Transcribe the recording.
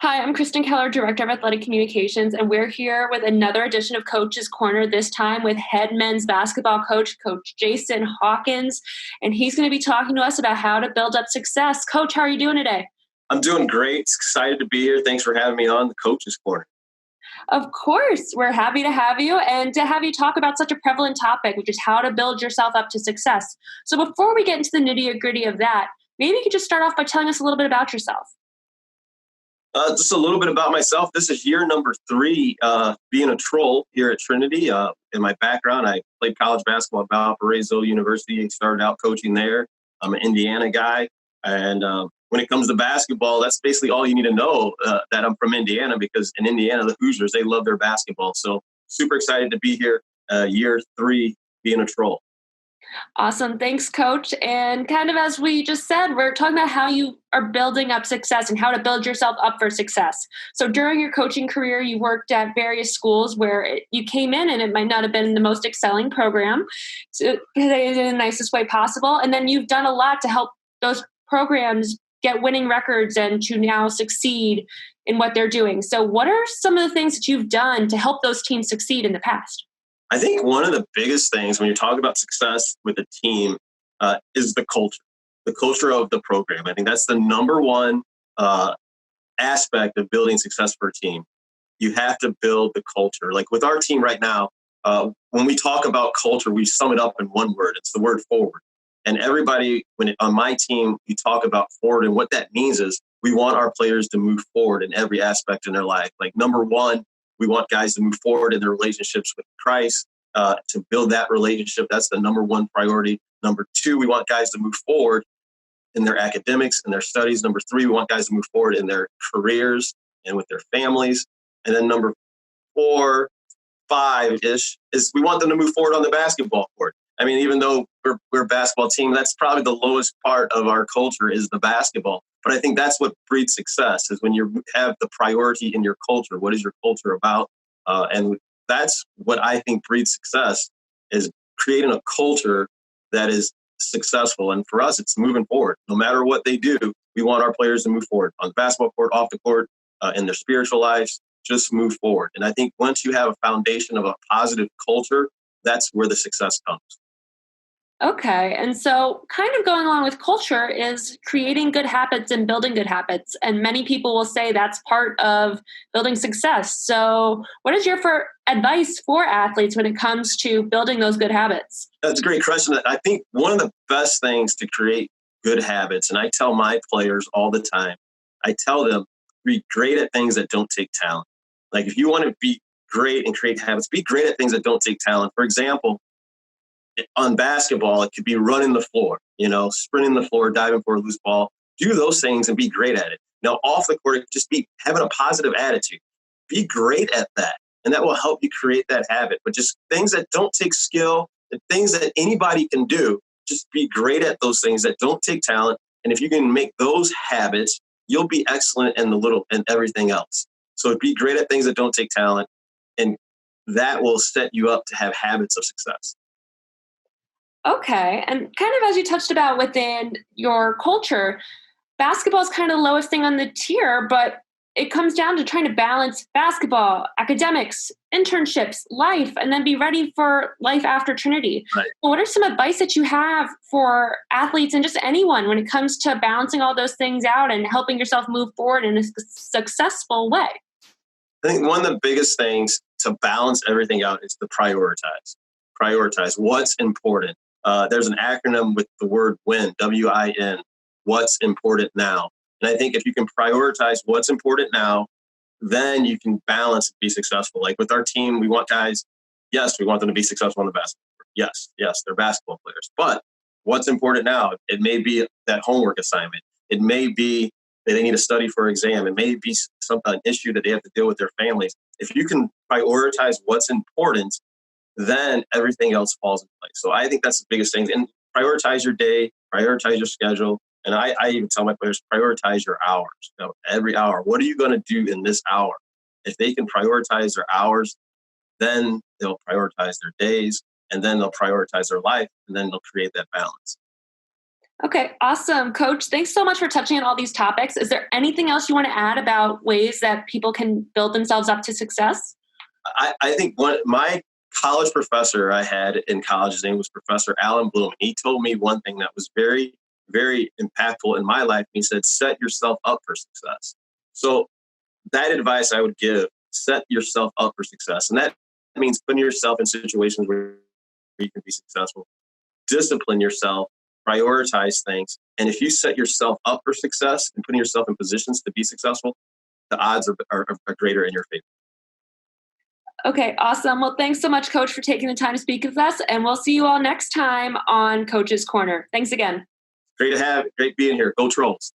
Hi, I'm Kristen Keller, Director of Athletic Communications, and we're here with another edition of Coach's Corner, this time with head men's basketball coach, Coach Jason Hawkins. And he's going to be talking to us about how to build up success. Coach, how are you doing today? I'm doing great. Excited to be here. Thanks for having me on the Coach's Corner. Of course, we're happy to have you and to have you talk about such a prevalent topic, which is how to build yourself up to success. So before we get into the nitty gritty of that, maybe you could just start off by telling us a little bit about yourself. Just a little bit about myself. This is year number 3 being a troll here at Trinity. In my background, I played college basketball at Valparaiso University. Started out coaching there. I'm an Indiana guy. And when it comes to basketball, that's basically all you need to know, that I'm from Indiana, because in Indiana, the Hoosiers, they love their basketball. So super excited to be here, year 3 being a troll. Awesome. Thanks, Coach. And kind of as we just said, we're talking about how you are building up success and how to build yourself up for success. So during your coaching career, you worked at various schools where you came in and it might not have been the most excelling program to play it in the nicest way possible. And then you've done a lot to help those programs get winning records and to now succeed in what they're doing. So what are some of the things that you've done to help those teams succeed in the past? I think one of the biggest things when you talk about success with a team is the culture of the program. I think that's the number one aspect of building success for a team. You have to build the culture. Like with our team right now, when we talk about culture, we sum it up in one word. It's the word forward. And everybody, on my team, we talk about forward. And what that means is we want our players to move forward in every aspect in their life. Like number one, we want guys to move forward in their relationships with Christ, to build that relationship. That's the number one priority. Number two, we want guys to move forward in their academics and their studies. Number three, we want guys to move forward in their careers and with their families. And then number 4, 5-ish is we want them to move forward on the basketball court. I mean, even though we're a basketball team, that's probably the lowest part of our culture is the basketball. But I think that's what breeds success is when you have the priority in your culture. What is your culture about? And that's what I think breeds success is creating a culture that is successful. And for us, it's moving forward. No matter what they do, we want our players to move forward on the basketball court, off the court, in their spiritual lives, just move forward. And I think once you have a foundation of a positive culture, that's where the success comes. Okay. And so, kind of going along with culture is creating good habits and building good habits. And many people will say that's part of building success. So, what is your advice for athletes when it comes to building those good habits? That's a great question. I think one of the best things to create good habits, and I tell my players all the time, I tell them, be great at things that don't take talent. Like if you want to be great and create habits, be great at things that don't take talent. For example, on basketball, it could be running the floor, sprinting the floor, diving for a loose ball. Do those things and be great at it. Now, off the court, just be having a positive attitude. Be great at that, and that will help you create that habit. But just things that don't take skill, the things that anybody can do, just be great at those things that don't take talent. And if you can make those habits, you'll be excellent in the little and everything else. So be great at things that don't take talent, and that will set you up to have habits of success. Okay. And kind of as you touched about within your culture, basketball is kind of the lowest thing on the tier, but it comes down to trying to balance basketball, academics, internships, life, and then be ready for life after Trinity. Right. So what are some advice that you have for athletes and just anyone when it comes to balancing all those things out and helping yourself move forward in a successful way? I think one of the biggest things to balance everything out is to prioritize. Prioritize what's important. There's an acronym with the word WIN, W-I-N, what's important now. And I think if you can prioritize what's important now, then you can balance and be successful. Like with our team, we want guys, yes, we want them to be successful on the basketball court. Yes, they're basketball players. But what's important now? It may be that homework assignment. It may be that they need to study for an exam. It may be an issue that they have to deal with their families. If you can prioritize what's important, then everything else falls in place. So I think that's the biggest thing. And prioritize your day, prioritize your schedule. And I even tell my players, prioritize your hours. Every hour, what are you going to do in this hour? If they can prioritize their hours, then they'll prioritize their days, and then they'll prioritize their life, and then they'll create that balance. Okay, awesome. Coach, thanks so much for touching on all these topics. Is there anything else you want to add about ways that people can build themselves up to success? I think my college professor I had in college, his name was Professor Alan Bloom. He told me one thing that was very, very impactful in my life. He said, set yourself up for success. So that advice I would give, set yourself up for success. And that means putting yourself in situations where you can be successful. Discipline yourself, prioritize things. And if you set yourself up for success and putting yourself in positions to be successful, the odds are greater in your favor. Okay, awesome. Well, thanks so much, Coach, for taking the time to speak with us. And we'll see you all next time on Coach's Corner. Thanks again. Great being here. Go Trolls.